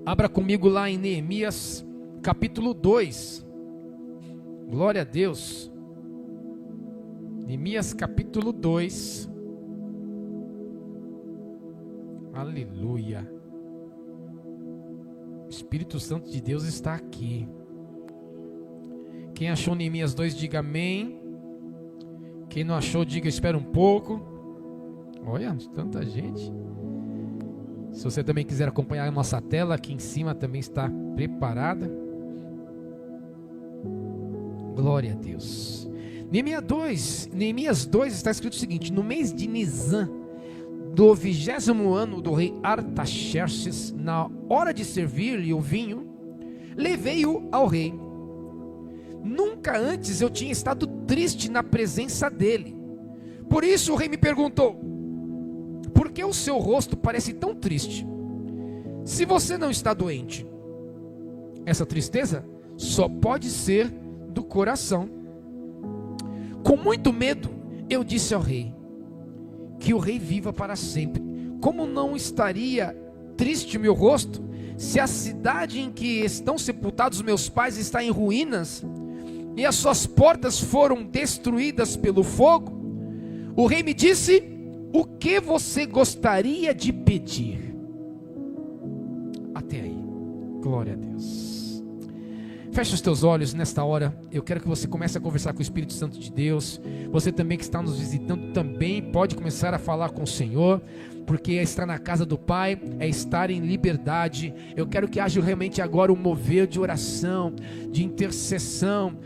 Abra comigo lá em Neemias capítulo 2. Glória a Deus. Neemias capítulo 2. Aleluia. O Espírito Santo de Deus está aqui. Quem achou Neemias 2, diga amém. Quem não achou, diga espera um pouco. Olha, tanta gente. Se você também quiser acompanhar a nossa tela, aqui em cima também está preparada. Glória a Deus. Neemias 2 está escrito o seguinte: no mês de Nisan, do 20º ano do rei Artaxerxes, na hora de servir-lhe o vinho, levei-o ao rei. Nunca antes eu tinha estado triste na presença dele. Por isso o rei me perguntou: por que o seu rosto parece tão triste? Se você não está doente, essa tristeza só pode ser do coração. Com muito medo, eu disse ao rei: que o rei viva para sempre. Como não estaria triste o meu rosto, se a cidade em que estão sepultados meus pais está em ruínas, e as suas portas foram destruídas pelo fogo? O rei me disse: o que você gostaria de pedir? Até aí. Glória a Deus. Feche os teus olhos nesta hora. Eu quero que você comece a conversar com o Espírito Santo de Deus. Você também que está nos visitando também pode começar a falar com o Senhor, porque estar na casa do Pai é estar em liberdade. Eu quero que haja realmente agora um mover de oração, de intercessão.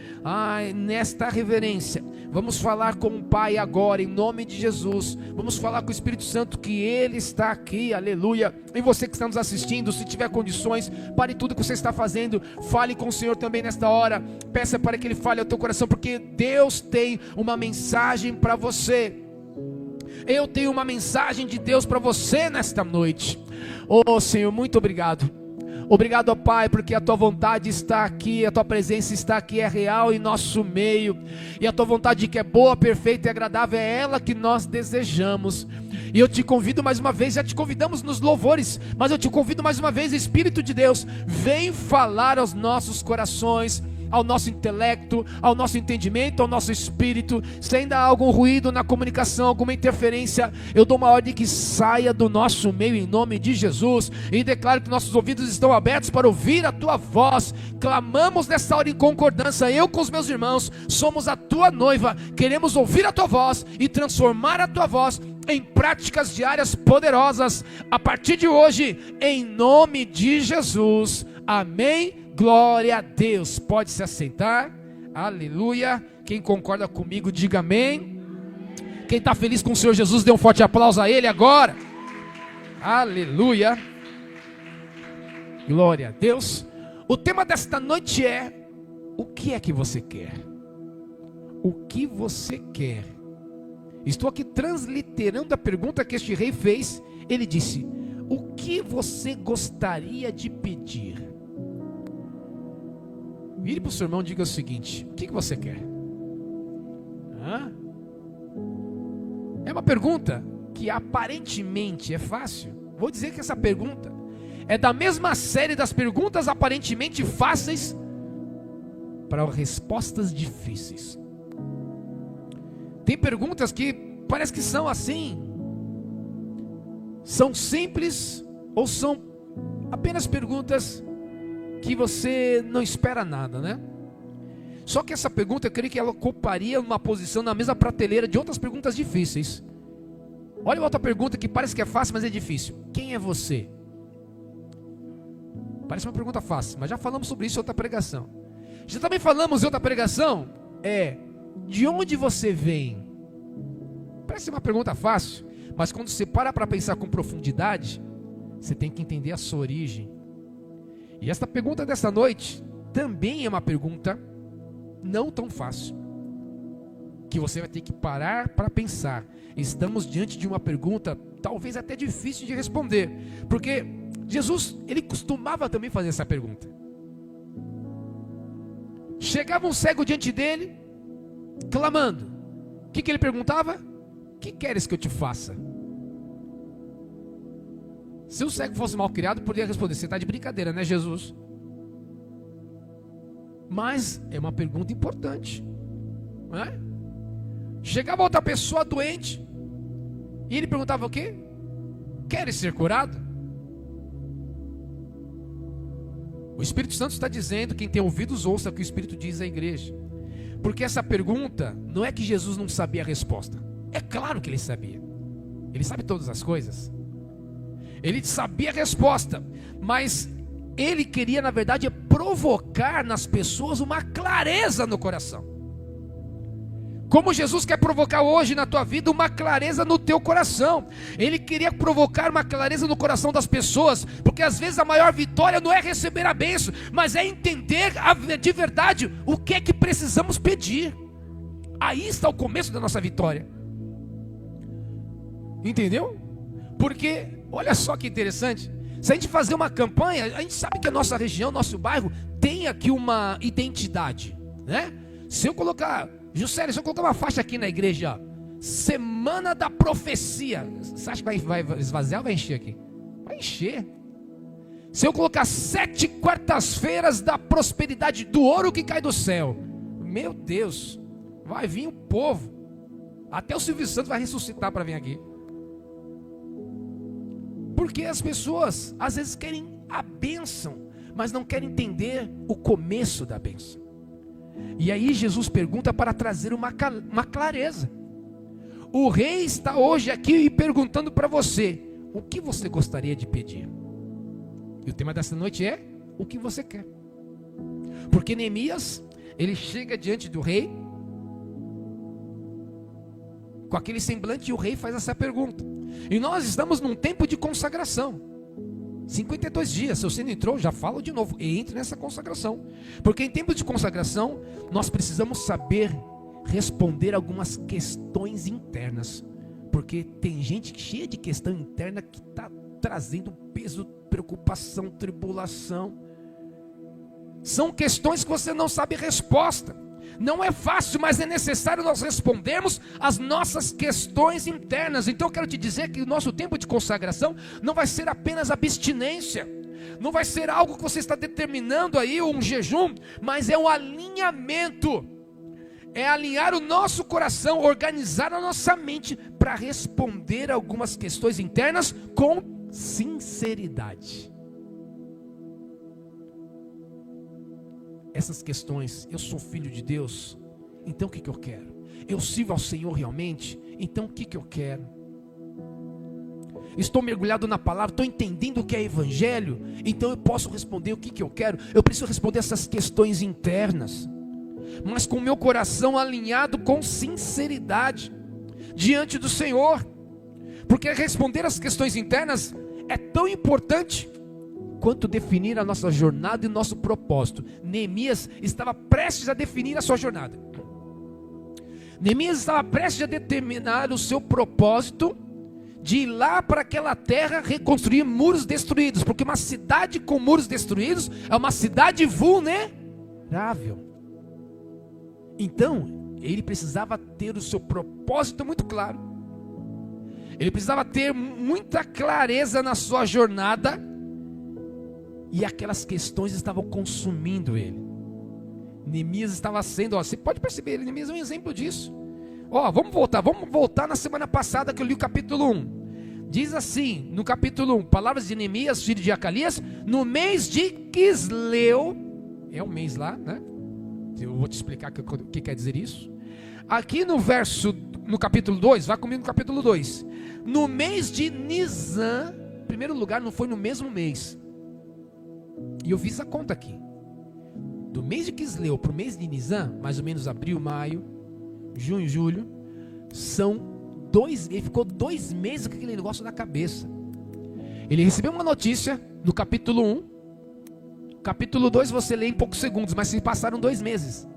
Nesta reverência, vamos falar com o Pai agora, em nome de Jesus. Vamos falar com o Espírito Santo, que Ele está aqui, aleluia. E você que está nos assistindo, se tiver condições, pare tudo que você está fazendo, fale com o Senhor também nesta hora. Peça para que Ele fale ao teu coração, porque Deus tem uma mensagem para você. Eu tenho uma mensagem de Deus para você nesta noite. Oh Senhor, muito obrigado. Obrigado, ó Pai, porque a Tua vontade está aqui, a Tua presença está aqui, é real em nosso meio. E a Tua vontade, que é boa, perfeita e agradável, é ela que nós desejamos. E eu te convido mais uma vez, já te convidamos nos louvores, mas eu te convido mais uma vez, Espírito de Deus, vem falar aos nossos corações, ao nosso intelecto, ao nosso entendimento, ao nosso espírito. Se ainda há algum ruído na comunicação, alguma interferência, eu dou uma ordem que saia do nosso meio em nome de Jesus, e declaro que nossos ouvidos estão abertos para ouvir a Tua voz. Clamamos nessa hora em concordância, eu com os meus irmãos, somos a Tua noiva, queremos ouvir a Tua voz e transformar a Tua voz em práticas diárias poderosas, a partir de hoje, em nome de Jesus, amém. Glória a Deus. Pode se assentar. Aleluia. Quem concorda comigo, diga amém. Quem está feliz com o Senhor Jesus, dê um forte aplauso a Ele agora. Aleluia. Glória a Deus. O tema desta noite é: o que é que você quer? O que você quer? Estou aqui transliterando a pergunta que este rei fez. Ele disse: o que você gostaria de pedir? Vire para o seu irmão e diga o seguinte: o que você quer? É uma pergunta que aparentemente é fácil. Vou dizer que essa pergunta é da mesma série das perguntas aparentemente fáceis para respostas difíceis. Tem perguntas que parece que são assim, são simples, ou são apenas perguntas que você não espera nada, né? Só que essa pergunta, eu creio que ela ocuparia uma posição na mesma prateleira de outras perguntas difíceis. Olha outra pergunta que parece que é fácil, mas é difícil: quem é você? Parece uma pergunta fácil, mas já falamos sobre isso em outra pregação. Já também falamos em outra pregação, de onde você vem? Parece uma pergunta fácil, mas quando você para pensar com profundidade, você tem que entender a sua origem. E esta pergunta desta noite também é uma pergunta não tão fácil, que você vai ter que parar para pensar. Estamos diante de uma pergunta talvez até difícil de responder, porque Jesus, ele costumava também fazer essa pergunta. Chegava um cego diante dele, clamando. O que ele perguntava? O que queres que eu te faça? Se o cego fosse mal criado, poderia responder: você está de brincadeira, né, Jesus? Mas é uma pergunta importante, não é? Chegava outra pessoa doente e ele perguntava o quê? Queres ser curado? O Espírito Santo está dizendo: quem tem ouvidos ouça o que o Espírito diz à igreja. Porque essa pergunta, não é que Jesus não sabia a resposta. É claro que ele sabia. Ele sabe todas as coisas. Ele sabia a resposta, mas ele queria, na verdade, provocar nas pessoas uma clareza no coração. Como Jesus quer provocar hoje na tua vida uma clareza no teu coração. Ele queria provocar uma clareza no coração das pessoas, porque às vezes a maior vitória não é receber a bênção, mas é entender de verdade o que é que precisamos pedir. Aí está o começo da nossa vitória. Entendeu? Porque, olha só que interessante, se a gente fazer uma campanha, a gente sabe que a nossa região, nosso bairro, tem aqui uma identidade, né? Se eu colocar, Juscelio, se eu colocar uma faixa aqui na igreja, ó, Semana da Profecia, você acha que vai esvaziar ou vai encher aqui? Vai encher. Se eu colocar 7 quartas-feiras da prosperidade, do ouro que cai do céu, meu Deus, vai vir o povo, até o Silvio Santos vai ressuscitar para vir aqui. Porque as pessoas às vezes querem a bênção, mas não querem entender o começo da bênção. E aí Jesus pergunta para trazer uma clareza. O rei está hoje aqui perguntando para você: o que você gostaria de pedir? E o tema dessa noite é: o que você quer? Porque Neemias, ele chega diante do rei com aquele semblante, e o rei faz essa pergunta. E nós estamos num tempo de consagração. 52 dias, se você não entrou, já falo de novo, entre nessa consagração. Porque em tempos de consagração, nós precisamos saber responder algumas questões internas. Porque tem gente cheia de questão interna que está trazendo peso, preocupação, tribulação. São questões que você não sabe resposta. Não é fácil, mas é necessário nós respondermos as nossas questões internas. Então eu quero te dizer que o nosso tempo de consagração não vai ser apenas abstinência, não vai ser algo que você está determinando aí, um jejum, mas é um alinhamento, é alinhar o nosso coração, organizar a nossa mente para responder algumas questões internas com sinceridade. Essas questões: eu sou filho de Deus, então o que eu quero? Eu sirvo ao Senhor realmente, então o que eu quero? Estou mergulhado na palavra, estou entendendo o que é evangelho, então eu posso responder o que eu quero. Eu preciso responder essas questões internas, mas com o meu coração alinhado com sinceridade diante do Senhor. Porque responder as questões internas é tão importante quanto definir a nossa jornada e o nosso propósito. Neemias estava prestes a definir a sua jornada. Neemias estava prestes a determinar o seu propósito de ir lá para aquela terra reconstruir muros destruídos, porque uma cidade com muros destruídos é uma cidade vulnerável. Então, ele precisava ter o seu propósito muito claro. Ele precisava ter muita clareza na sua jornada. E aquelas questões estavam consumindo ele. Neemias estava sendo, você pode perceber, Neemias é um exemplo disso. Vamos voltar na semana passada que eu li o capítulo 1. Diz assim, no capítulo 1, palavras de Neemias, filho de Acalias, no mês de Quisleu, é um mês lá, né? Eu vou te explicar o que quer dizer isso. Aqui no capítulo 2, vai comigo no capítulo 2. No mês de Nisan, em primeiro lugar, não foi no mesmo mês. E eu fiz a conta aqui. Do mês de Quisleu para o mês de Nisan, mais ou menos abril, maio, junho, julho, ele ficou 2 meses com aquele negócio na cabeça. Ele recebeu uma notícia no capítulo 1. Capítulo 2 você lê em poucos segundos, mas se passaram 2 meses.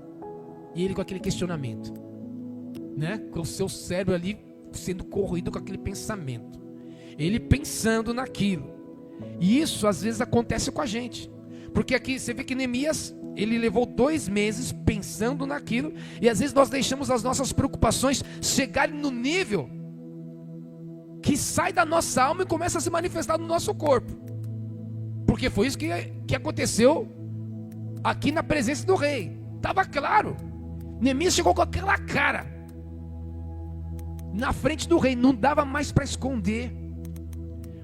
E ele com aquele questionamento, né? Com o seu cérebro ali sendo corroído com aquele pensamento. Ele pensando naquilo. E isso às vezes acontece com a gente. Porque aqui você vê que Neemias, ele levou 2 meses pensando naquilo. E às vezes nós deixamos as nossas preocupações chegarem no nível que sai da nossa alma e começa a se manifestar no nosso corpo. Porque foi isso que aconteceu aqui na presença do rei. Estava claro. Neemias chegou com aquela cara na frente do rei, não dava mais para esconder,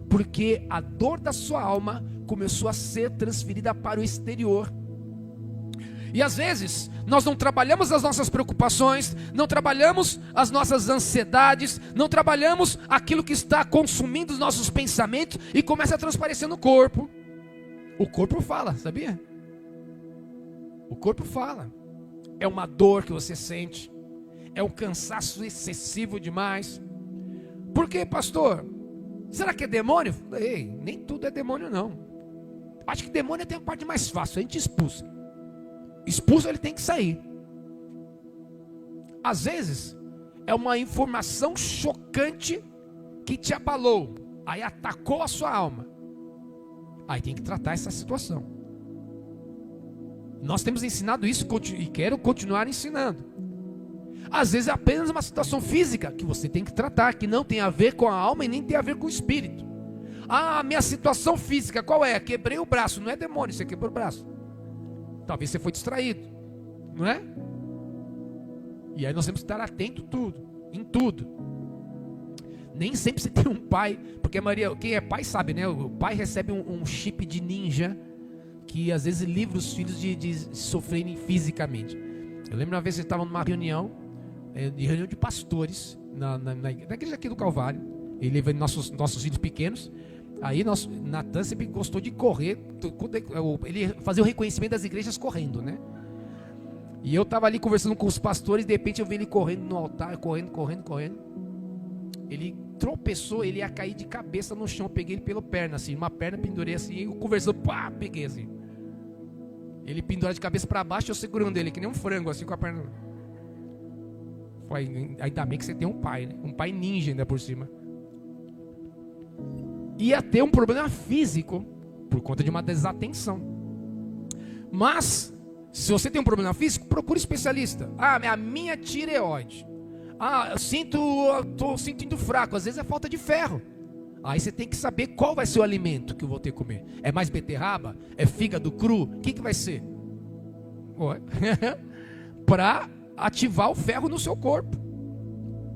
porque a dor da sua alma começou a ser transferida para o exterior. E às vezes nós não trabalhamos as nossas preocupações, não trabalhamos as nossas ansiedades, não trabalhamos aquilo que está consumindo os nossos pensamentos e começa a transparecer no corpo. O corpo fala, sabia? O corpo fala. É uma dor que você sente, é um cansaço excessivo demais. Por quê, pastor? Será que é demônio? Ei, nem tudo é demônio não. Acho que demônio tem a parte mais fácil, a gente expulsa. Expulso, ele tem que sair. Às vezes é uma informação chocante que te abalou, aí atacou a sua alma. Aí tem que tratar essa situação. Nós temos ensinado isso e quero continuar ensinando. Às vezes é apenas uma situação física que você tem que tratar, que não tem a ver com a alma e nem tem a ver com o espírito. Ah, minha situação física qual é? Quebrei o braço. Não é demônio, você quebrou o braço. Talvez você foi distraído, não é? E aí nós temos que estar atento em tudo. Nem sempre você tem um pai, porque Maria, quem é pai sabe, né? O pai recebe um chip de ninja que às vezes livra os filhos de sofrerem fisicamente. Eu lembro uma vez que eu estava numa reunião de pastores na igreja aqui do Calvário. Ele levando nossos filhos pequenos. Aí Natan sempre gostou de correr. Ele fazia o reconhecimento das igrejas correndo, né? E eu estava ali conversando com os pastores. De repente eu vi ele correndo no altar, correndo. Ele tropeçou, ele ia cair de cabeça no chão. Eu peguei ele pela perna, assim, uma perna, pendurei assim, eu conversando, pá, peguei assim. Ele pendurado de cabeça para baixo, eu segurando ele, que nem um frango, assim, com a perna. Ainda bem que você tem um pai, né? Um pai ninja ainda por cima. Ia ter um problema físico por conta de uma desatenção. Mas se você tem um problema físico, procure especialista. Ah, a minha tireoide. Ah, estou sentindo fraco. Às vezes é falta de ferro. Aí você tem que saber qual vai ser o alimento que eu vou ter que comer. É mais beterraba? É fígado cru? O que vai ser? Para ativar o ferro no seu corpo.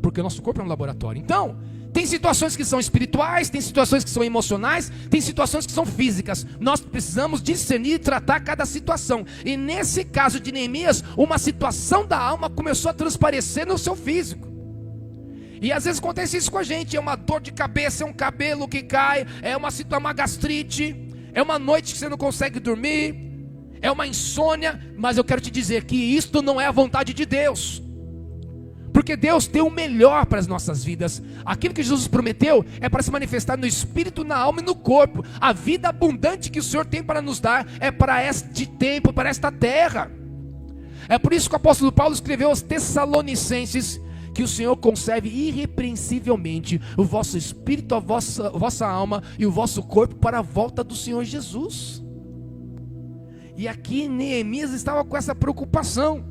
Porque o nosso corpo é um laboratório. Então, tem situações que são espirituais, tem situações que são emocionais, tem situações que são físicas. Nós precisamos discernir e tratar cada situação. E nesse caso de Neemias, uma situação da alma começou a transparecer no seu físico. E às vezes acontece isso com a gente. É uma dor de cabeça, é um cabelo que cai, é uma gastrite, é uma noite que você não consegue dormir, é uma insônia. Mas eu quero te dizer que isto não é a vontade de Deus. Porque Deus tem o melhor para as nossas vidas. Aquilo que Jesus prometeu é para se manifestar no espírito, na alma e no corpo. A vida abundante que o Senhor tem para nos dar é para este tempo, para esta terra. É por isso que o apóstolo Paulo escreveu aos Tessalonicenses que o Senhor conserve irrepreensivelmente o vosso espírito, a vossa alma e o vosso corpo para a volta do Senhor Jesus. E aqui Neemias estava com essa preocupação.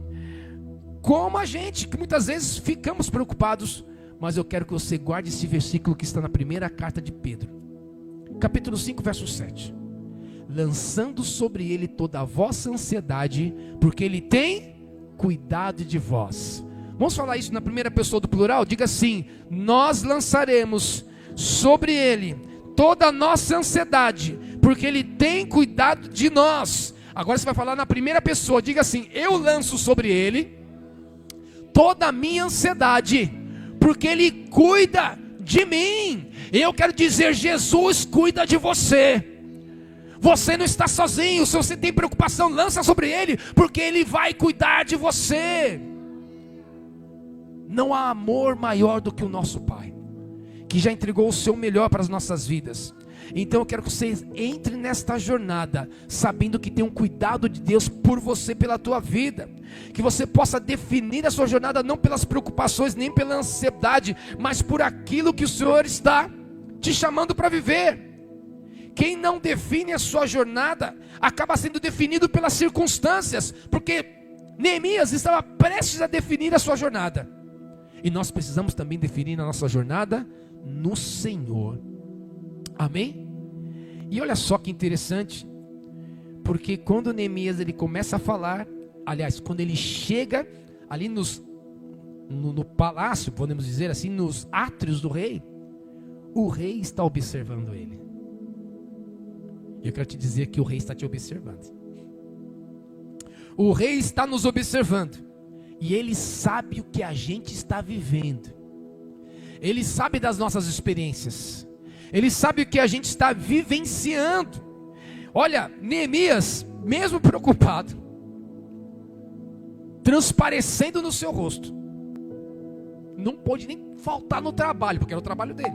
Como a gente, que muitas vezes ficamos preocupados. Mas eu quero que você guarde esse versículo que está na primeira carta de Pedro, capítulo 5, verso 7. Lançando sobre ele toda a vossa ansiedade, porque ele tem cuidado de vós. Vamos falar isso na primeira pessoa do plural? Diga assim: nós lançaremos sobre ele toda a nossa ansiedade, porque ele tem cuidado de nós. Agora você vai falar na primeira pessoa. Diga assim: eu lanço sobre ele toda a minha ansiedade, porque ele cuida de mim. Eu quero dizer, Jesus cuida de você. Você não está sozinho. Se você tem preocupação, lança sobre ele, porque ele vai cuidar de você. Não há amor maior do que o nosso Pai, que já entregou o seu melhor para as nossas vidas. Então eu quero que você entre nesta jornada sabendo que tem um cuidado de Deus por você, pela tua vida. Que você possa definir a sua jornada não pelas preocupações, nem pela ansiedade, mas por aquilo que o Senhor está te chamando para viver. Quem não define a sua jornada acaba sendo definido pelas circunstâncias, porque Neemias estava prestes a definir a sua jornada. E nós precisamos também definir a nossa jornada no Senhor. Amém? E olha só que interessante, porque quando Neemias ele começa a falar, aliás, quando ele chega ali no palácio, podemos dizer assim, nos átrios do rei, o rei está observando ele. Eu quero te dizer que o rei está te observando. O rei está nos observando. E ele sabe o que a gente está vivendo. Ele sabe das nossas experiências. Ele sabe o que a gente está vivenciando. Olha, Neemias, mesmo preocupado, transparecendo no seu rosto, não pôde nem faltar no trabalho, porque era o trabalho dele.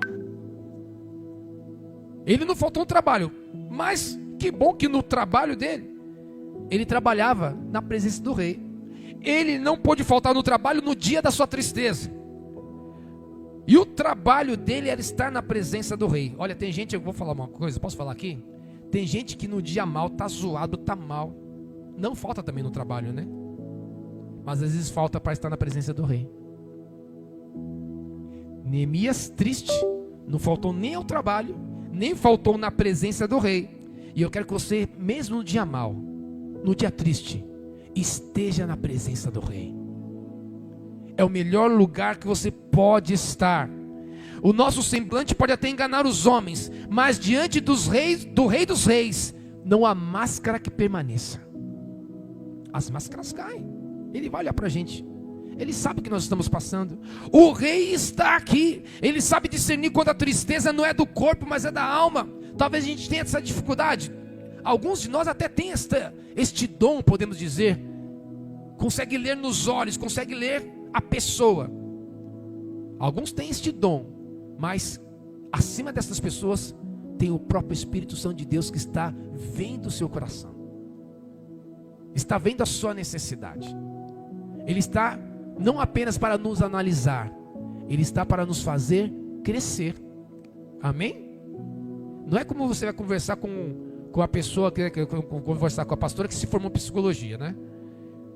Ele não faltou no trabalho, mas que bom que no trabalho dele, ele trabalhava na presença do rei. Ele não pôde faltar no trabalho no dia da sua tristeza. E o trabalho dele era estar na presença do rei. Olha, tem gente, eu vou falar uma coisa, posso falar aqui? Tem gente que no dia mal está zoado, está mal. Não falta também no trabalho, né? Mas às vezes falta para estar na presença do rei. Neemias triste, não faltou nem ao trabalho, nem faltou na presença do rei. E eu quero que você, mesmo no dia mal, no dia triste, esteja na presença do rei. É o melhor lugar que você pode estar. O nosso semblante pode até enganar os homens, mas diante dos reis, do rei dos reis, não há máscara que permaneça. As máscaras caem. Ele vai olhar para a gente. Ele sabe o que nós estamos passando. O rei está aqui. Ele sabe discernir quando a tristeza não é do corpo, mas é da alma. Talvez a gente tenha essa dificuldade. Alguns de nós até têm este dom, podemos dizer. Consegue ler nos olhos, consegue ler a pessoa. Alguns têm este dom, mas acima dessas pessoas tem o próprio Espírito Santo de Deus que está vendo o seu coração. Está vendo a sua necessidade. Ele está não apenas para nos analisar, ele está para nos fazer crescer. Amém? Não é como você vai conversar com a pessoa, conversar com a pastora que se formou em psicologia, né?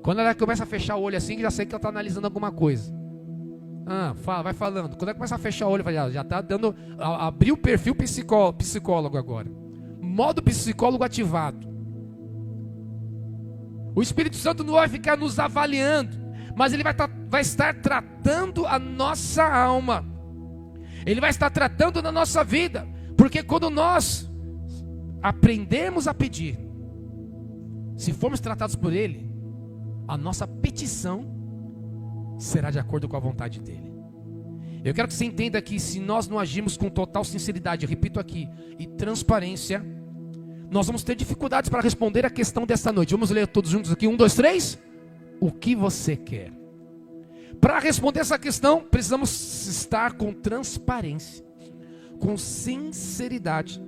Quando ela começa a fechar o olho assim, já sei que ela está analisando alguma coisa. Vai falando. Quando ela começa a fechar o olho, já está dando, abrir o perfil psicólogo agora. Modo psicólogo ativado. O Espírito Santo não vai ficar nos avaliando, mas ele vai estar tratando a nossa alma. Ele vai estar tratando na nossa vida, porque quando nós aprendemos a pedir, se formos tratados por Ele, a nossa petição será de acordo com a vontade dEle. Eu quero que você entenda que se nós não agirmos com total sinceridade, repito aqui, e transparência, nós vamos ter dificuldades para responder a questão desta noite. Vamos ler todos juntos aqui, 1, 2, 3. O que você quer? Para responder essa questão, precisamos estar com transparência, com sinceridade.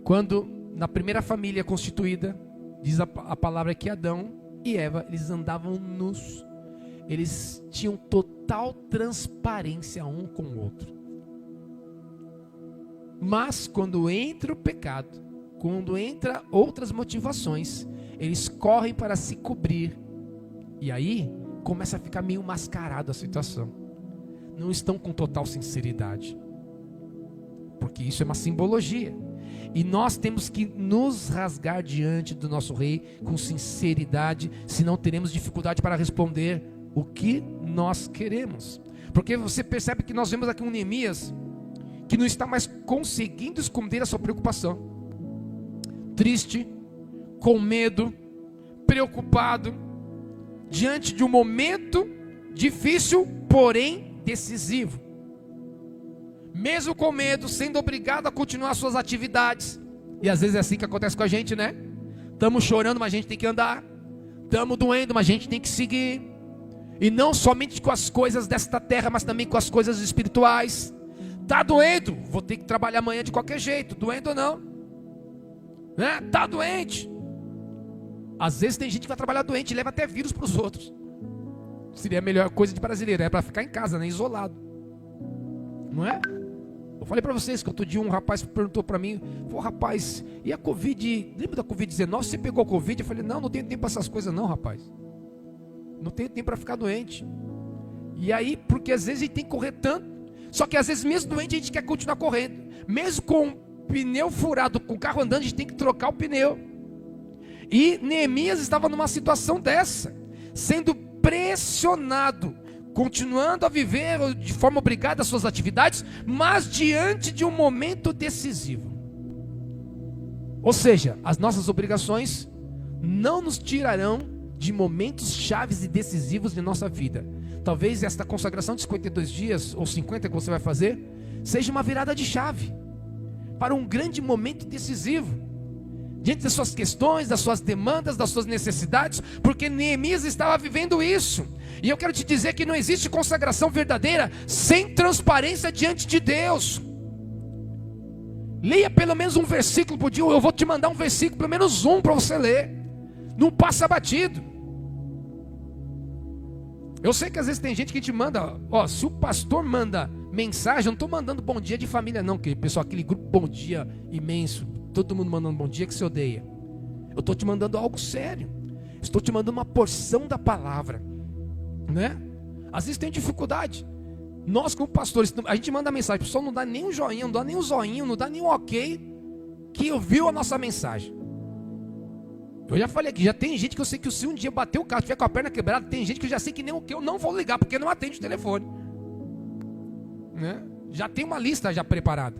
Quando na primeira família constituída, diz a palavra que Adão e Eva, eles andavam nus. Eles tinham total transparência um com o outro. Mas quando entra o pecado, quando entra outras motivações, eles correm para se cobrir. E aí começa a ficar meio mascarado a situação. Não estão com total sinceridade. Porque isso é uma simbologia. E nós temos que nos rasgar diante do nosso rei com sinceridade, senão teremos dificuldade para responder o que nós queremos. Porque você percebe que nós vemos aqui um Neemias que não está mais conseguindo esconder a sua preocupação. Triste, com medo, preocupado, diante de um momento difícil, porém decisivo. Mesmo com medo, sendo obrigado a continuar suas atividades. E às vezes é assim que acontece com a gente, né? Estamos chorando, mas a gente tem que andar. Estamos doendo, mas a gente tem que seguir. E não somente com as coisas desta terra, mas também com as coisas espirituais. Está doendo, vou ter que trabalhar amanhã de qualquer jeito, doendo ou não, né? Está doente. Às vezes tem gente que vai trabalhar doente e leva até vírus para os outros. Seria a melhor coisa de brasileiro, é para ficar em casa, né? Isolado. Não é? Eu falei para vocês que outro dia um rapaz perguntou para mim, pô, rapaz, e a Covid, lembra da Covid-19? Você pegou a Covid? Eu falei, não tenho tempo para essas coisas não, rapaz. Não tenho tempo para ficar doente. E aí, porque às vezes a gente tem que correr tanto. Só que às vezes mesmo doente a gente quer continuar correndo. Mesmo com o pneu furado, com o carro andando, a gente tem que trocar o pneu. E Neemias estava numa situação dessa, sendo pressionado, continuando a viver de forma obrigada as suas atividades, mas diante de um momento decisivo. Ou seja, as nossas obrigações não nos tirarão de momentos chaves e decisivos de nossa vida. Talvez esta consagração de 52 dias ou 50 que você vai fazer seja uma virada de chave para um grande momento decisivo, diante das suas questões, das suas demandas, das suas necessidades, porque Neemias estava vivendo isso. E eu quero te dizer que não existe consagração verdadeira sem transparência diante de Deus. Leia pelo menos um versículo por dia. Eu vou te mandar um versículo, pelo menos um para você ler. Não passa batido. Eu sei que às vezes tem gente que te manda, se o pastor manda mensagem, eu não estou mandando bom dia de família não, que pessoal, aquele grupo bom dia imenso, todo mundo mandando bom dia que se odeia. Eu estou te mandando algo sério. Estou te mandando uma porção da palavra, né? Às vezes tem dificuldade. Nós como pastores, a gente manda mensagem, o pessoal não dá nem um joinha, não dá nem um zoinho, não dá nem um ok, que ouviu a nossa mensagem. Eu já falei aqui, já tem gente que eu sei que se um dia bater o carro, tiver com a perna quebrada, tem gente que eu já sei que nem o que eu não vou ligar, porque não atende o telefone, né? Já tem uma lista já preparada.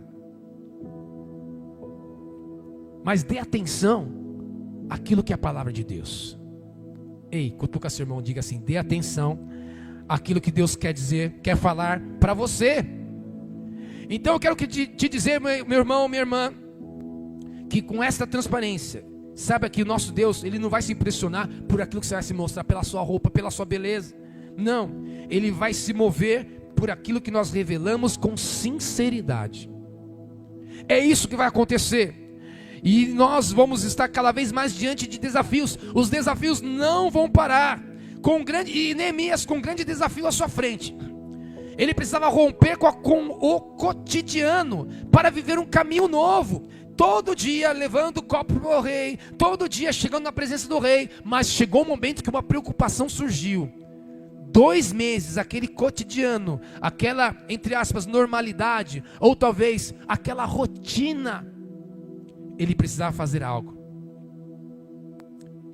Mas dê atenção àquilo que é a palavra de Deus. Ei, cutuca seu irmão, diga assim: dê atenção àquilo que Deus quer dizer, quer falar para você. Então eu quero te dizer, meu irmão, minha irmã, que com essa transparência, saiba que o nosso Deus, Ele não vai se impressionar por aquilo que você vai se mostrar, pela sua roupa, pela sua beleza. Não, Ele vai se mover por aquilo que nós revelamos com sinceridade. É isso que vai acontecer. E nós vamos estar cada vez mais diante de desafios. Os desafios não vão parar. E Neemias com um grande desafio à sua frente. Ele precisava romper com o cotidiano para viver um caminho novo. Todo dia levando o copo para o rei, todo dia chegando na presença do rei. Mas chegou um momento que uma preocupação surgiu. 2 meses, aquele cotidiano, aquela, entre aspas, normalidade, ou talvez aquela rotina, ele precisava fazer algo.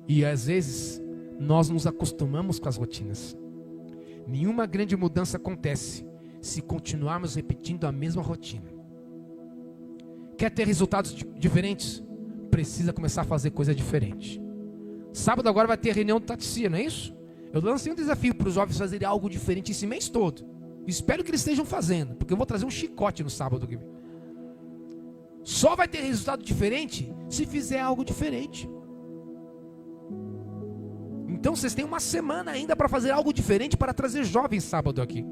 E às vezes nós nos acostumamos com as rotinas. Nenhuma grande mudança acontece se continuarmos repetindo a mesma rotina. Quer ter resultados diferentes? Precisa começar a fazer coisa diferente. Sábado agora vai ter reunião do Taticia, não é isso? Eu lancei um desafio para os jovens fazerem algo diferente esse mês todo. Espero que eles estejam fazendo, porque eu vou trazer um chicote no sábado que vem. Só vai ter resultado diferente se fizer algo diferente. Então vocês têm uma semana ainda para fazer algo diferente, para trazer jovens sábado aqui,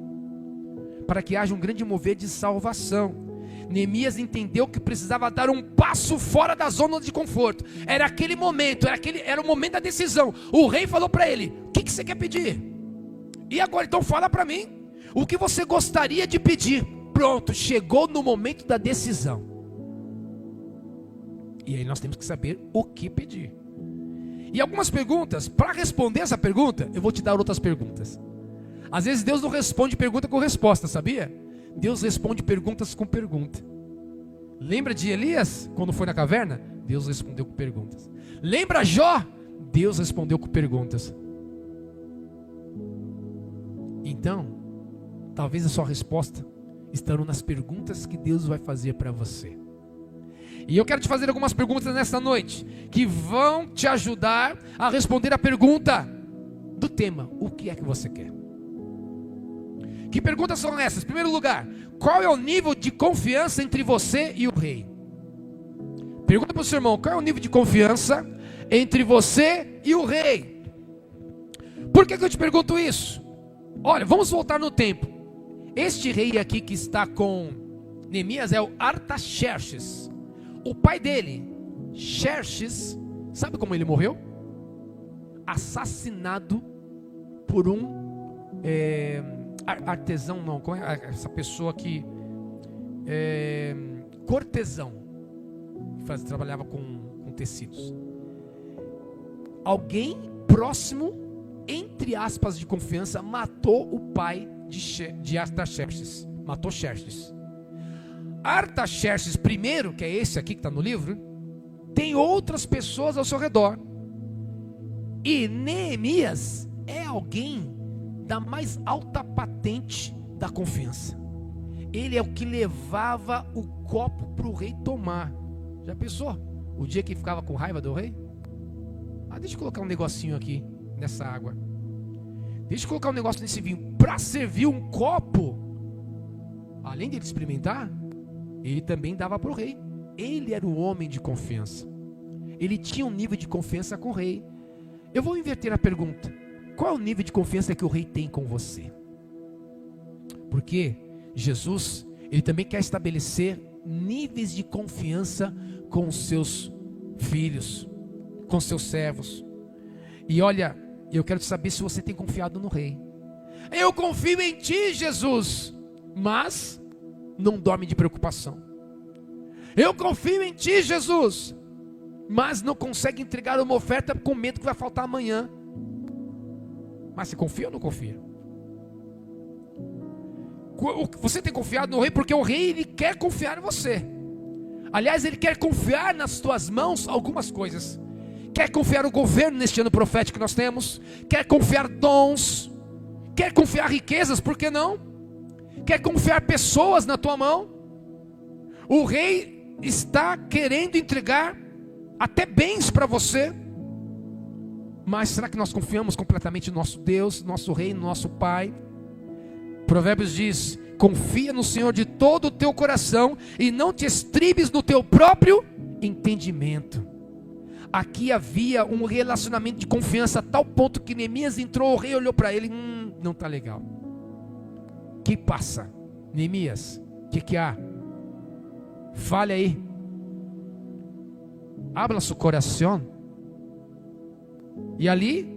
para que haja um grande mover de salvação. Neemias entendeu que precisava dar um passo fora da zona de conforto. Era aquele momento, era o momento da decisão. O rei falou para ele: o que você quer pedir? E agora então fala para mim, o que você gostaria de pedir? Pronto, chegou no momento da decisão. E aí nós temos que saber o que pedir. E algumas perguntas, para responder essa pergunta, eu vou te dar outras perguntas. Às vezes Deus não responde pergunta com resposta, sabia? Deus responde perguntas com pergunta. Lembra de Elias, quando foi na caverna? Deus respondeu com perguntas. Lembra Jó? Deus respondeu com perguntas. Então, talvez a sua resposta estará nas perguntas que Deus vai fazer para você. E eu quero te fazer algumas perguntas nesta noite, que vão te ajudar a responder a pergunta do tema: o que é que você quer? Que perguntas são essas? Em primeiro lugar, qual é o nível de confiança entre você e o rei? Pergunta para o seu irmão: qual é o nível de confiança entre você e o rei? Por que eu te pergunto isso? Olha, vamos voltar no tempo. Este rei aqui que está com Neemias é o Artaxerxes. O pai dele, Xerxes, sabe como ele morreu? Assassinado por um artesão, não, essa pessoa que cortesão, que trabalhava com tecidos. Alguém próximo, entre aspas, de confiança, matou o pai de Artaxerxes. matou Xerxes. Artaxerxes I, que é esse aqui que está no livro, tem outras pessoas ao seu redor. E Neemias é alguém da mais alta patente da confiança. Ele é o que levava o copo para o rei tomar. Já pensou? O dia que ficava com raiva do rei? Deixa eu colocar um negocinho aqui nessa água. Deixa eu colocar um negócio nesse vinho. Para servir um copo, além de ele experimentar, ele também dava para o rei. Ele era o homem de confiança. Ele tinha um nível de confiança com o rei. Eu vou inverter a pergunta. Qual é o nível de confiança que o rei tem com você? Porque Jesus, ele também quer estabelecer níveis de confiança com os seus filhos, com os seus servos. E olha, eu quero saber se você tem confiado no rei. Eu confio em ti, Jesus, mas não dorme de preocupação. Eu confio em ti, Jesus, mas não consegue entregar uma oferta com medo que vai faltar amanhã. Mas você confia ou não confia? Você tem confiado no rei porque o rei, ele quer confiar em você. Aliás, ele quer confiar nas tuas mãos algumas coisas. Quer confiar o governo neste ano profético que nós temos. Quer confiar dons. Quer confiar riquezas, por que não? Quer confiar pessoas na tua mão. O rei está querendo entregar até bens para você. Mas será que nós confiamos completamente no nosso Deus, no nosso rei, no nosso Pai? Provérbios diz: confia no Senhor de todo o teu coração e não te estribes no teu próprio entendimento. Aqui havia um relacionamento de confiança a tal ponto que Neemias entrou, o rei olhou para ele, não está legal. Que passa? Neemias, que há? Fale aí. Habla su coração. E ali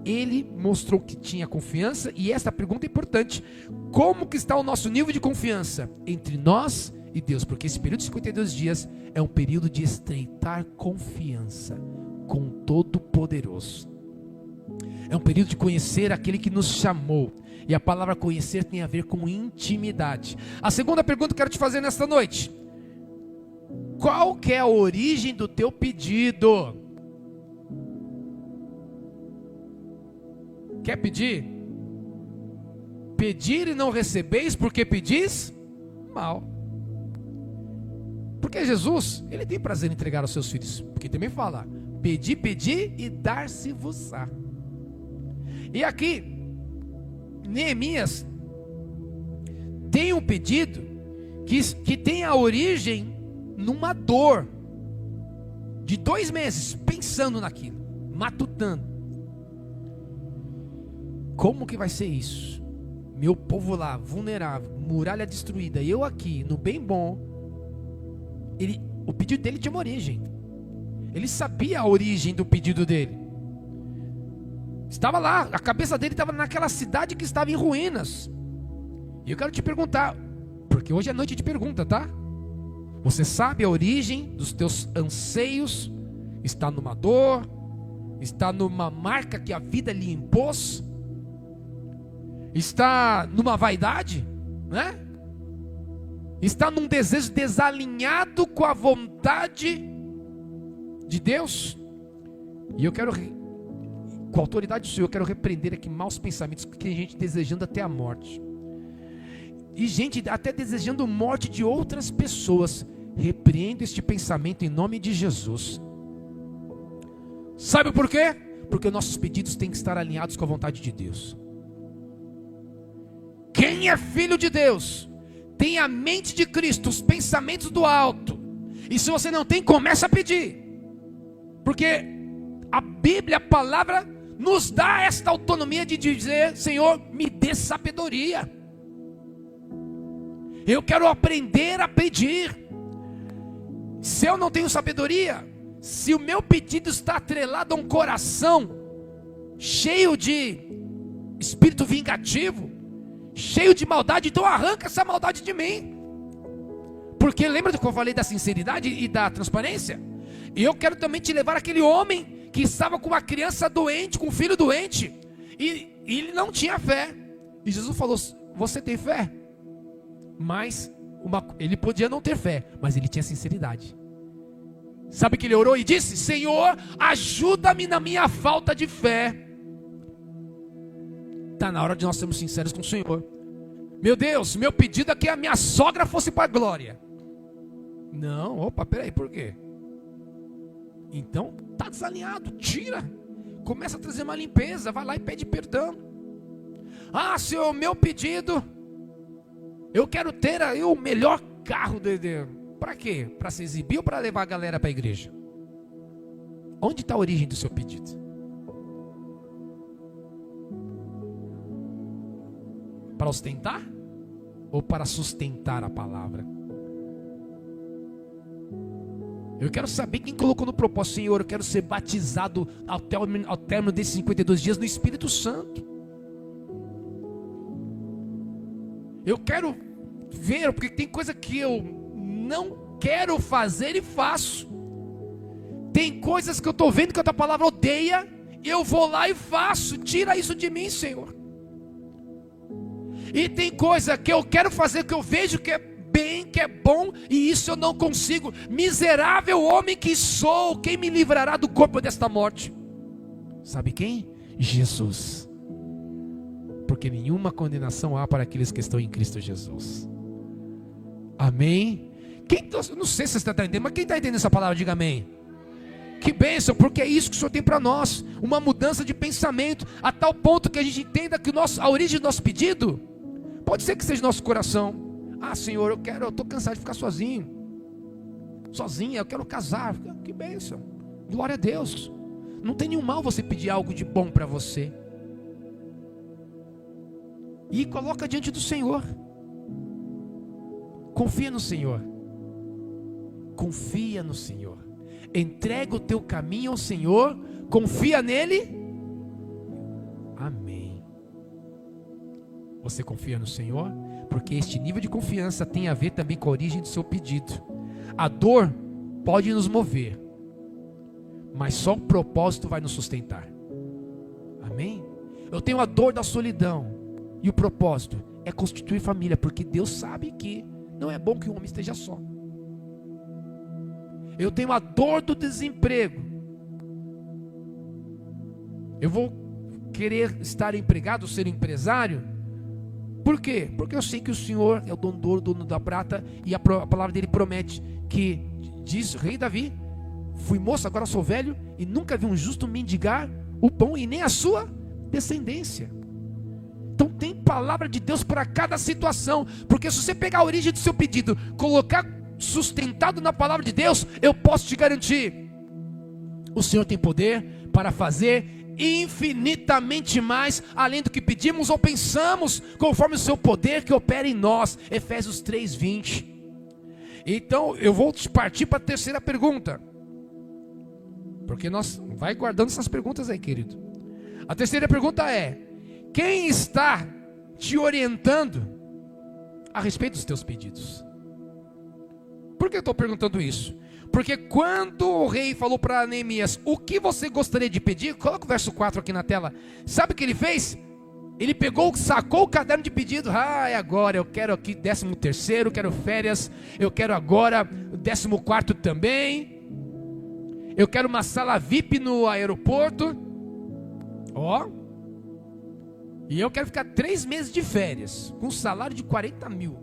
ele mostrou que tinha confiança. E esta pergunta é importante: como que está o nosso nível de confiança entre nós e Deus? Porque esse período de 52 dias é um período de estreitar confiança com o Todo-Poderoso. É um período de conhecer aquele que nos chamou. E a palavra conhecer tem a ver com intimidade. A segunda pergunta que eu quero te fazer nesta noite: qual que é a origem do teu pedido? Quer pedir? Pedir e não recebeis, porque pedis mal. Porque Jesus, ele tem prazer em entregar aos seus filhos. Porque também fala: pedi, pedi e dar-se-vos-á. E aqui, Neemias tem um pedido que tem a origem numa dor de 2 meses, pensando naquilo, matutando. Como que vai ser isso? Meu povo lá, vulnerável, muralha destruída, eu aqui, no bem bom. O pedido dele tinha uma origem. Ele sabia a origem do pedido dele. Estava lá, a cabeça dele estava naquela cidade que estava em ruínas. E eu quero te perguntar, porque hoje é noite de pergunta, tá? Você sabe a origem dos teus anseios? Está numa dor? Está numa marca que a vida lhe impôs? Está numa vaidade, né? Está num desejo desalinhado com a vontade de Deus? E eu quero, com a autoridade do Senhor, eu quero repreender aqui maus pensamentos, que tem gente desejando até a morte. E gente até desejando morte de outras pessoas. Repreendo este pensamento em nome de Jesus. Sabe por quê? Porque nossos pedidos têm que estar alinhados com a vontade de Deus. Quem é filho de Deus tem a mente de Cristo, os pensamentos do alto. E se você não tem, começa a pedir. Porque a Bíblia, a palavra, nos dá esta autonomia de dizer: Senhor, me dê sabedoria. Eu quero aprender a pedir. Se eu não tenho sabedoria, se o meu pedido está atrelado a um coração cheio de espírito vingativo, cheio de maldade, então arranca essa maldade de mim. Porque lembra do que eu falei da sinceridade e da transparência? E eu quero também te levar aquele homem que estava com uma criança doente, com um filho doente, e ele não tinha fé. E Jesus falou: você tem fé? Mas ele podia não ter fé, mas ele tinha sinceridade. Sabe que ele orou e disse: Senhor, ajuda-me na minha falta de fé. Está na hora de nós sermos sinceros com o Senhor. Meu Deus, meu pedido é que a minha sogra fosse para a glória. Não, opa, peraí, por quê? Então, está desalinhado, tira. Começa a trazer uma limpeza, vai lá e pede perdão. Ah, Senhor, meu pedido, eu quero ter aí o melhor carro para quê? Para se exibir ou para levar a galera para a igreja? Onde está a origem do seu pedido? Para ostentar? Ou para sustentar a palavra? Eu quero saber quem colocou no propósito: Senhor, eu quero ser batizado ao término desses 52 dias no Espírito Santo. Eu quero ver, porque tem coisa que eu não quero fazer e faço. Tem coisas que eu estou vendo que a tua palavra odeia, eu vou lá e faço. Tira isso de mim, Senhor. E tem coisa que eu quero fazer, que eu vejo que é bem, que é bom, e isso eu não consigo. Miserável homem que sou, quem me livrará do corpo desta morte? Sabe quem? Jesus. Porque nenhuma condenação há para aqueles que estão em Cristo Jesus. Amém? Não sei se você está entendendo, mas quem está entendendo essa palavra, diga amém. Que bênção, porque é isso que o Senhor tem para nós. Uma mudança de pensamento, a tal ponto que a gente entenda que a origem do nosso pedido pode ser que seja nosso coração. Ah, Senhor, eu estou cansado de ficar sozinha, eu quero casar. Que bênção, glória a Deus. Não tem nenhum mal você pedir algo de bom para você. E coloca diante do Senhor. Confia no Senhor. Confia no Senhor. Entrega o teu caminho ao Senhor. Confia nele. Amém. Você confia no Senhor? Porque este nível de confiança tem a ver também com a origem do seu pedido. A dor pode nos mover, mas só o propósito vai nos sustentar. Amém? Eu tenho a dor da solidão, e o propósito é constituir família, porque Deus sabe que não é bom que o homem esteja só. Eu tenho a dor do desemprego. Eu vou querer estar empregado, ser empresário. Por quê? Porque eu sei que o Senhor é o dono do ouro, dono da prata, e a palavra dele promete que, diz o rei Davi: fui moço, agora sou velho, e nunca vi um justo mendigar o pão, e nem a sua descendência. Então tem palavra de Deus para cada situação, porque se você pegar a origem do seu pedido, colocar sustentado na palavra de Deus, eu posso te garantir, o Senhor tem poder para fazer infinitamente mais, além do que pedimos ou pensamos, conforme o seu poder que opera em nós. Efésios 3:20. Então eu vou partir para a terceira pergunta, porque nós vai guardando essas perguntas aí, querido. A terceira pergunta é: quem está te orientando a respeito dos teus pedidos? Por que eu estou perguntando isso? Porque quando o rei falou para Neemias: o que você gostaria de pedir? Coloca o verso 4 aqui na tela. Sabe o que ele fez? Ele sacou o caderno de pedido. Ah, é agora, eu quero aqui 13º, quero férias, eu quero agora 14º também, eu quero uma sala VIP no aeroporto, e eu quero ficar 3 meses de férias, com um salário de 40 mil.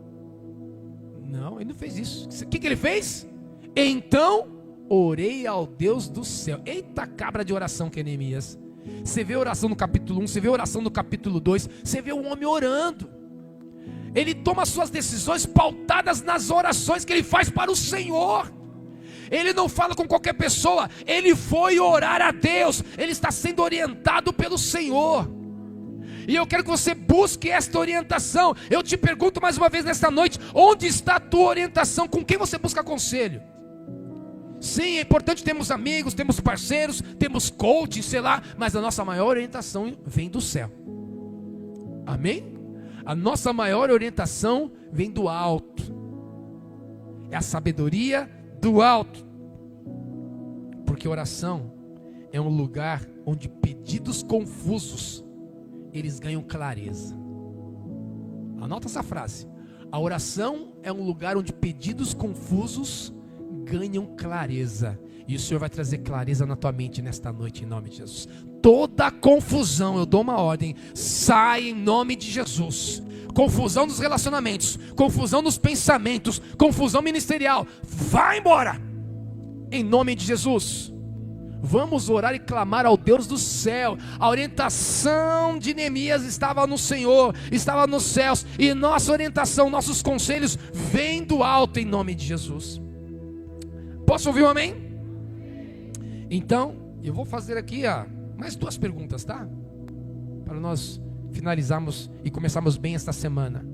Não, ele não fez isso. O que ele fez? Então orei ao Deus do céu. Eita cabra de oração que é Neemias. Você vê a oração no capítulo 1, você vê a oração no capítulo 2, você vê o homem orando. Ele toma suas decisões pautadas nas orações que ele faz para o Senhor. Ele não fala com qualquer pessoa, ele foi orar a Deus, ele está sendo orientado pelo Senhor. E eu quero que você busque esta orientação. Eu te pergunto mais uma vez nesta noite: onde está a tua orientação? Com quem você busca conselho? Sim, é importante termos amigos, temos parceiros, temos coaching, sei lá, mas a nossa maior orientação vem do céu. Amém? A nossa maior orientação vem do alto. É a sabedoria do alto. Porque oração é um lugar onde pedidos confusos, eles ganham clareza. Anota essa frase: A oração é um lugar onde pedidos confusos ganham clareza. E o Senhor vai trazer clareza na tua mente nesta noite, em nome de Jesus. Toda confusão, eu dou uma ordem, sai em nome de Jesus. Confusão nos relacionamentos, confusão nos pensamentos, confusão ministerial, vai embora, em nome de Jesus. Vamos orar e clamar ao Deus do céu. A orientação de Neemias estava no Senhor, estava nos céus, e nossa orientação, nossos conselhos vêm do alto, em nome de Jesus. Posso ouvir um amém? Então, eu vou fazer aqui mais 2 perguntas, tá? Para nós finalizarmos e começarmos bem esta semana.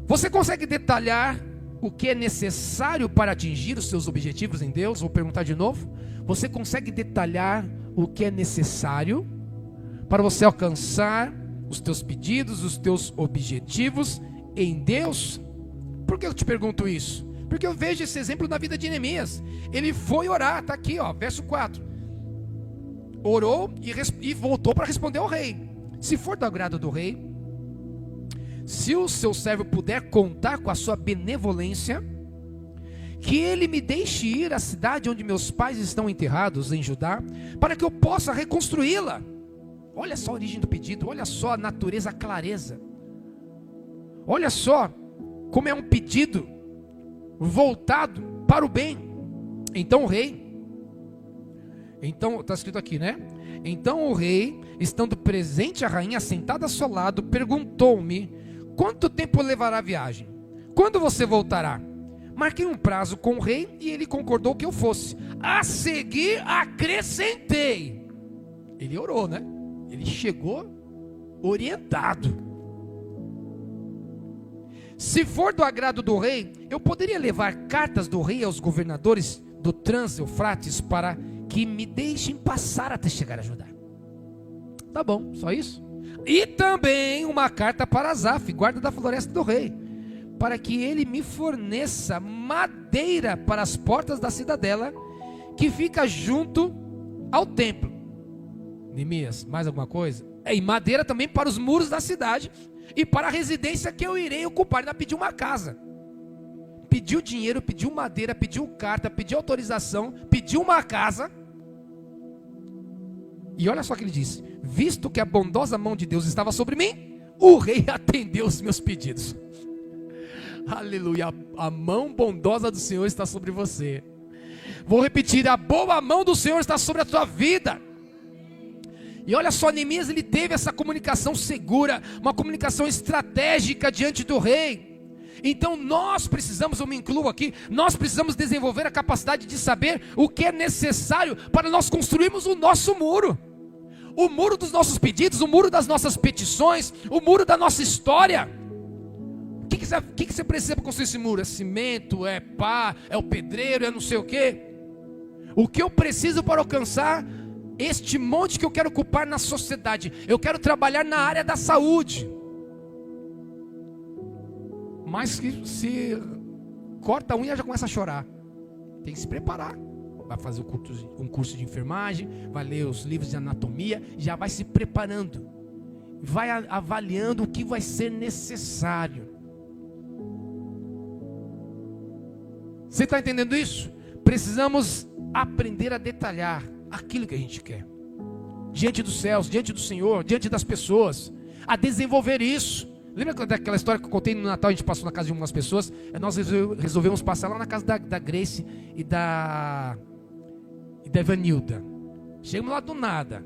Você consegue detalhar o que é necessário para atingir os seus objetivos em Deus? Vou perguntar de novo. Você consegue detalhar o que é necessário para você alcançar os teus pedidos, os teus objetivos em Deus? Por que eu te pergunto isso? Porque eu vejo esse exemplo na vida de Neemias. Ele foi orar, está aqui, verso 4. Orou e voltou para responder ao rei. Se for do agrado do rei, se o seu servo puder contar com a sua benevolência, que ele me deixe ir à cidade onde meus pais estão enterrados, em Judá, para que eu possa reconstruí-la. Olha só a origem do pedido, olha só a natureza, a clareza. Olha só como é um pedido voltado para o bem. Então o rei, está escrito aqui, né? Então o rei, estando presente a rainha sentada ao seu lado, perguntou-me: quanto tempo levará a viagem? Quando você voltará? Marquei um prazo com o rei e ele concordou que eu fosse. A seguir acrescentei. Ele orou, né? Ele chegou orientado. Se for do agrado do rei, eu poderia levar cartas do rei aos governadores do Trans-Eufrates para que me deixem passar até chegar a Judá. Tá bom, só isso? E também uma carta para Asaf, guarda da floresta do rei, para que ele me forneça madeira para as portas da cidadela, que fica junto ao templo. Neemias, mais alguma coisa? E madeira também para os muros da cidade e para a residência que eu irei ocupar. Ele pediu uma casa, pediu dinheiro, pediu madeira, pediu carta, pediu autorização, pediu uma casa. E olha só o que ele disse: visto que a bondosa mão de Deus estava sobre mim, o rei atendeu os meus pedidos. Aleluia, a mão bondosa do Senhor está sobre você. Vou repetir: a boa mão do Senhor está sobre a tua vida. E olha só, Neemias, ele teve essa comunicação segura, uma comunicação estratégica diante do rei. Então nós precisamos, eu me incluo aqui, nós precisamos desenvolver a capacidade de saber o que é necessário para nós construirmos o nosso muro. O muro dos nossos pedidos, o muro das nossas petições, o muro da nossa história. O que você precisa para construir esse muro? É cimento, é pá, é o pedreiro, é não sei o quê. O que eu preciso para alcançar este monte que eu quero ocupar na sociedade? Eu quero trabalhar na área da saúde. Mas que se corta a unha já começa a chorar. Tem que se preparar. Vai fazer um curso de enfermagem, vai ler os livros de anatomia, já vai se preparando. Vai avaliando o que vai ser necessário. Você está entendendo isso? Precisamos aprender a detalhar aquilo que a gente quer. Diante dos céus, diante do Senhor, diante das pessoas. A desenvolver isso. Lembra daquela história que eu contei no Natal? A gente passou na casa de algumas pessoas. Nós resolvemos passar lá na casa da Grace e da Evanilda. Chegamos lá do nada.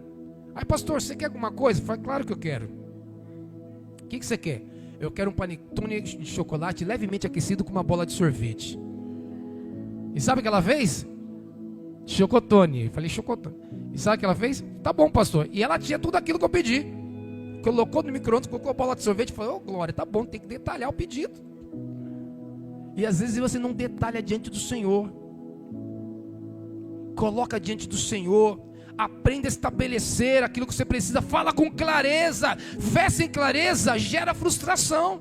Aí, pastor, você quer alguma coisa? Eu falei: claro que eu quero. O que você quer? Eu quero um panetone de chocolate levemente aquecido com uma bola de sorvete. E sabe o que ela fez? Chocotone. Eu falei: chocotone. E sabe o que ela fez? Tá bom, pastor. E ela tinha tudo aquilo que eu pedi. Colocou no micro-ondas, colocou a bola de sorvete e falou: ô glória, tá bom, tem que detalhar o pedido. E às vezes você não detalha diante do Senhor. Coloca diante do Senhor. Aprenda a estabelecer aquilo que você precisa. Fala com clareza. Fé sem clareza gera frustração.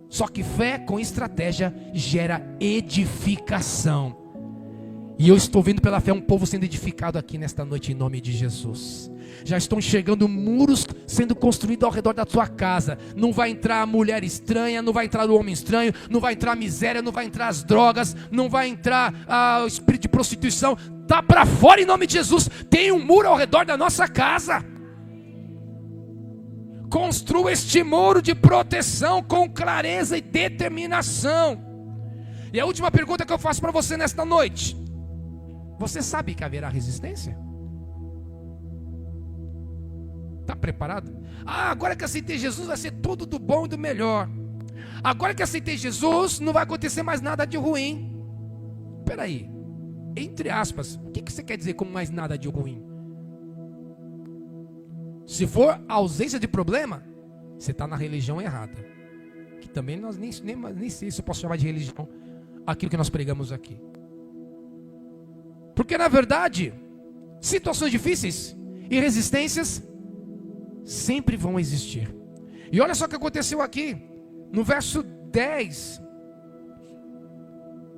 Só que fé com estratégia gera edificação. E eu estou vendo pela fé um povo sendo edificado aqui nesta noite em nome de Jesus. Já estou enxergando muros sendo construídos ao redor da tua casa. Não vai entrar a mulher estranha, não vai entrar o homem estranho, não vai entrar a miséria, não vai entrar as drogas, não vai entrar o espírito de prostituição. Está para fora em nome de Jesus. Tem um muro ao redor da nossa casa. Construa este muro de proteção com clareza e determinação. E a última pergunta que eu faço para você nesta noite: você sabe que haverá resistência? Está preparado? Agora que aceitei Jesus vai ser tudo do bom e do melhor. Agora que aceitei Jesus não vai acontecer mais nada de ruim. Espera aí, entre aspas, o que você quer dizer com mais nada de ruim? Se for ausência de problema, você está na religião errada. Que também nós nem sei se eu posso chamar de religião aquilo que nós pregamos aqui. Porque na verdade, situações difíceis e resistências sempre vão existir. E olha só o que aconteceu aqui, no verso 10.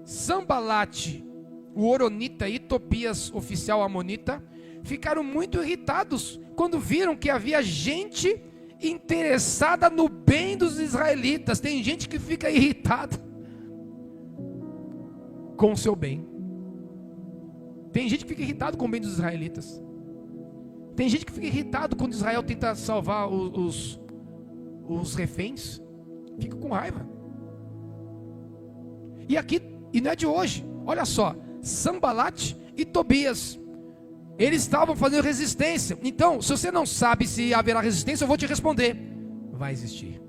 Sambalate, o Horonita, e Tobias, oficial amonita, ficaram muito irritados quando viram que havia gente interessada no bem dos israelitas. Tem gente que fica irritada com o seu bem. Tem gente que fica irritado com o bem dos israelitas. Tem gente que fica irritado quando Israel tenta salvar os reféns. Fica com raiva. E aqui, e não é de hoje, olha só, Sambalate e Tobias, eles estavam fazendo resistência. Então, se você não sabe se haverá resistência, eu vou te responder: vai existir.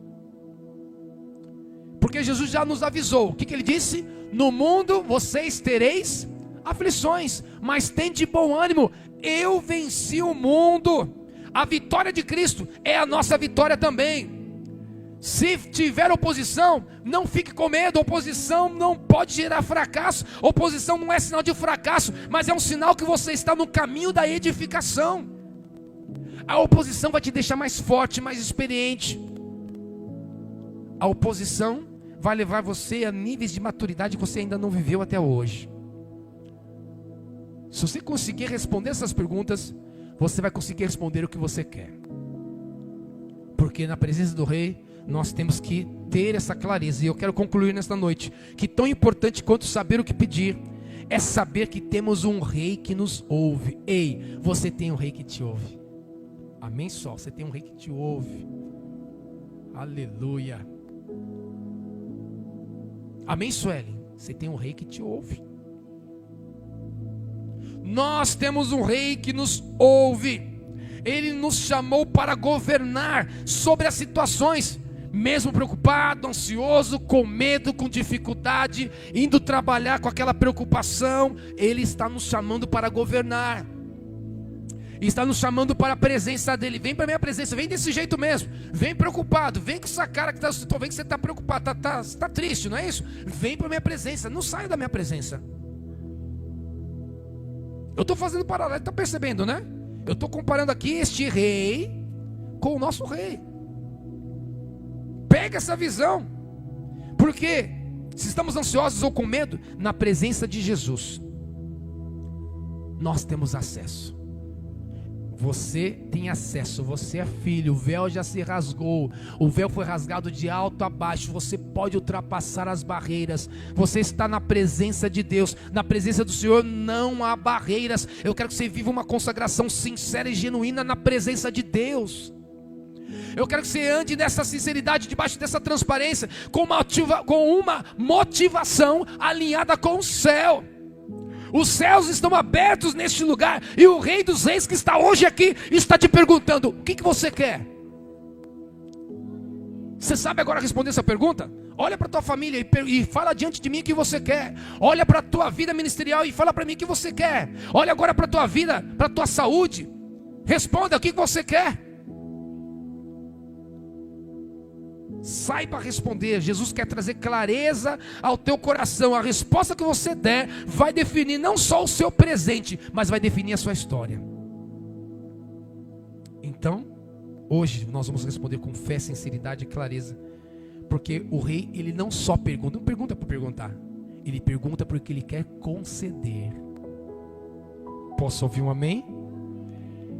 Porque Jesus já nos avisou. O que ele disse? No mundo vocês tereis aflições, mas tende bom ânimo, eu venci o mundo. A vitória de Cristo é a nossa vitória também. Se tiver oposição, não fique com medo. Oposição não pode gerar fracasso. Oposição não é sinal de fracasso, mas é um sinal que você está no caminho da edificação. A oposição vai te deixar mais forte, mais experiente. A oposição vai levar você a níveis de maturidade que você ainda não viveu até hoje. Se você conseguir responder essas perguntas, você vai conseguir responder o que você quer. Porque na presença do Rei, nós temos que ter essa clareza. E eu quero concluir nesta noite que tão importante quanto saber o que pedir é saber que temos um Rei que nos ouve. Ei, você tem um Rei que te ouve. Amém só, você tem um Rei que te ouve. Aleluia. Amém, Suelen? Você tem um Rei que te ouve. Nós temos um Rei que nos ouve. Ele nos chamou para governar sobre as situações, mesmo preocupado, ansioso, com medo, com dificuldade, indo trabalhar com aquela preocupação. Ele está nos chamando para governar. Está nos chamando para a presença dele. Vem para a minha presença, vem desse jeito mesmo. Vem preocupado, vem com essa cara que estou vendo que você está preocupado, está triste, não é isso? Vem para a minha presença, não saia da minha presença. Eu estou fazendo paralelo, está percebendo, né? Eu estou comparando aqui este Rei com o nosso Rei. Pega essa visão. Porque se estamos ansiosos ou com medo, na presença de Jesus nós temos acesso. Você tem acesso, você é filho, o véu já se rasgou, o véu foi rasgado de alto a baixo, você pode ultrapassar as barreiras, você está na presença de Deus, na presença do Senhor não há barreiras. Eu quero que você viva uma consagração sincera e genuína na presença de Deus. Eu quero que você ande nessa sinceridade, debaixo dessa transparência, com uma motivação alinhada com o céu. Os céus estão abertos neste lugar, e o Rei dos Reis que está hoje aqui está te perguntando: o que você quer? Você sabe agora responder essa pergunta? Olha para a tua família e fala diante de mim o que você quer. Olha para a tua vida ministerial e fala para mim o que você quer. Olha agora para a tua vida, para a tua saúde. Responda o que você quer. Saiba responder. Jesus quer trazer clareza ao teu coração. A resposta que você der vai definir não só o seu presente, mas vai definir a sua história. Então, hoje nós vamos responder com fé, sinceridade e clareza. Porque o Rei, ele não só pergunta, não pergunta por perguntar. Ele pergunta porque ele quer conceder. Posso ouvir um amém?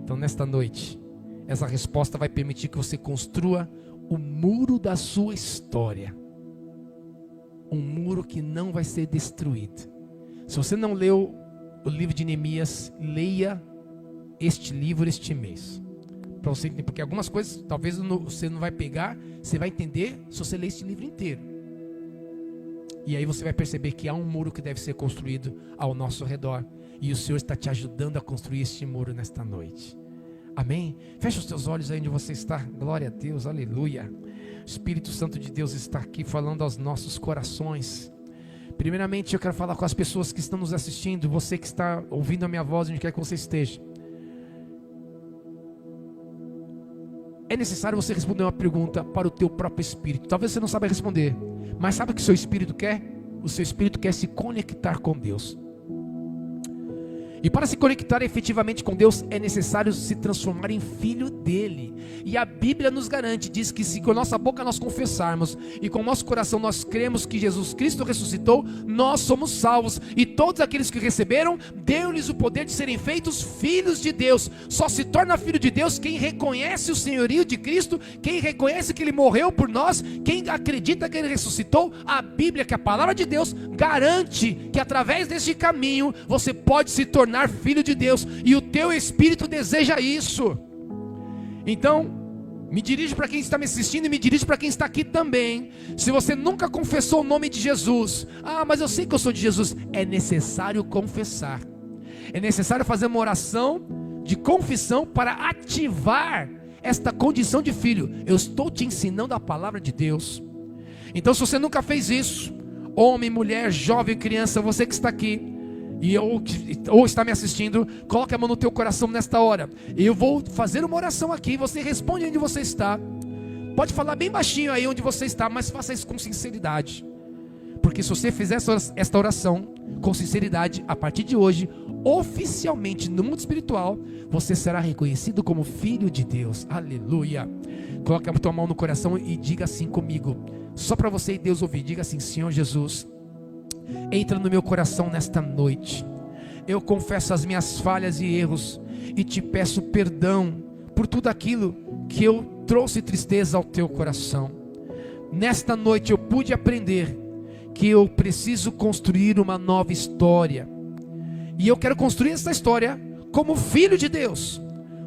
Então nesta noite, essa resposta vai permitir que você construa o muro da sua história. Um muro que não vai ser destruído. Se você não leu o livro de Neemias, leia este livro este mês. Para você entender, porque algumas coisas talvez você não vai pegar, você vai entender se você ler este livro inteiro. E aí você vai perceber que há um muro que deve ser construído ao nosso redor. E o Senhor está te ajudando a construir este muro nesta noite. Amém? Feche os teus olhos aí onde você está. Glória a Deus, aleluia. O Espírito Santo de Deus está aqui falando aos nossos corações. Primeiramente eu quero falar com as pessoas que estão nos assistindo. Você que está ouvindo a minha voz, onde quer que você esteja. É necessário você responder uma pergunta para o teu próprio espírito. Talvez você não saiba responder, mas sabe o que o seu espírito quer? O seu espírito quer se conectar com Deus. E para se conectar efetivamente com Deus, é necessário se transformar em filho dele. E a Bíblia nos garante, diz que se com a nossa boca nós confessarmos e com o nosso coração nós cremos que Jesus Cristo ressuscitou, nós somos salvos. E todos aqueles que receberam, deu-lhes o poder de serem feitos filhos de Deus. Só se torna filho de Deus quem reconhece o senhorio de Cristo, quem reconhece que Ele morreu por nós, quem acredita que Ele ressuscitou. A Bíblia, que a palavra de Deus, garante que através deste caminho você pode se tornar filho de Deus, e o teu espírito deseja isso. Então, me dirijo para quem está me assistindo e me dirijo para quem está aqui também. Se você nunca confessou o nome de Jesus, mas eu sei que eu sou de Jesus, é necessário confessar. É necessário fazer uma oração de confissão para ativar esta condição de filho. Eu estou te ensinando a palavra de Deus. Então, se você nunca fez isso, homem, mulher, jovem, criança, você que está aqui ou está me assistindo, coloque a mão no teu coração nesta hora. Eu vou fazer uma oração aqui, você responde onde você está. Pode falar bem baixinho aí onde você está, mas faça isso com sinceridade. Porque se você fizer esta oração com sinceridade, a partir de hoje, oficialmente no mundo espiritual, você será reconhecido como filho de Deus. Aleluia. Coloque a tua mão no coração e diga assim comigo, só para você e Deus ouvir. Diga assim: Senhor Jesus, entra no meu coração nesta noite. Eu confesso as minhas falhas e erros e te peço perdão por tudo aquilo que eu trouxe tristeza ao teu coração. Nesta noite eu pude aprender que eu preciso construir uma nova história, e eu quero construir essa história como filho de Deus.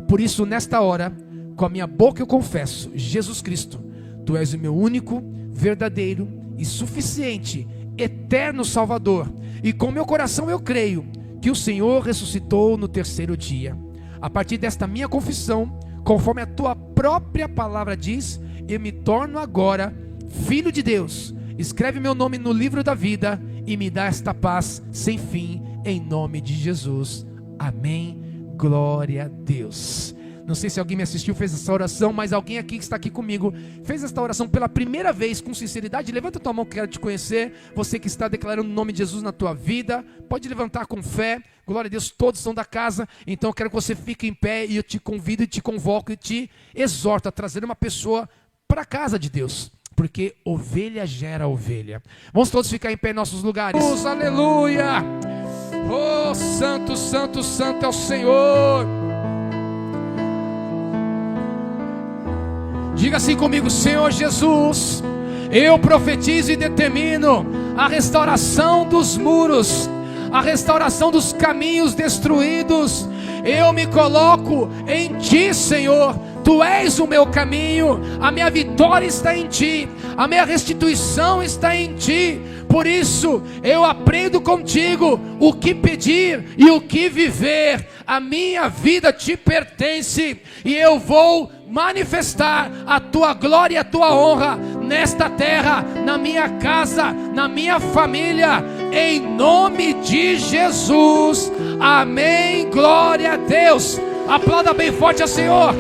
Por isso, nesta hora, com a minha boca eu confesso: Jesus Cristo, tu és o meu único, verdadeiro e suficiente, eterno Salvador, e com meu coração eu creio que o Senhor ressuscitou no terceiro dia. A partir desta minha confissão, conforme a tua própria palavra diz, eu me torno agora filho de Deus. Escreve meu nome no livro da vida e me dá esta paz sem fim, em nome de Jesus. Amém. Glória a Deus. Não sei se alguém me assistiu, fez essa oração, mas alguém aqui que está aqui comigo fez esta oração pela primeira vez com sinceridade. Levanta a tua mão que eu quero te conhecer. Você que está declarando o nome de Jesus na tua vida, pode levantar com fé. Glória a Deus, todos são da casa. Então eu quero que você fique em pé, e eu te convido e te convoco e te exorto a trazer uma pessoa para a casa de Deus, porque ovelha gera ovelha. Vamos todos ficar em pé em nossos lugares. Aleluia! Oh, santo, santo, santo é o Senhor. Diga assim comigo: Senhor Jesus, eu profetizo e determino a restauração dos muros, a restauração dos caminhos destruídos. Eu me coloco em Ti, Senhor. Tu és o meu caminho, a minha vitória está em Ti, a minha restituição está em Ti. Por isso eu aprendo contigo o que pedir e o que viver. A minha vida te pertence, e eu vou manifestar a tua glória e a tua honra nesta terra, na minha casa, na minha família, em nome de Jesus. Amém. Glória a Deus. Aplauda bem forte ao Senhor.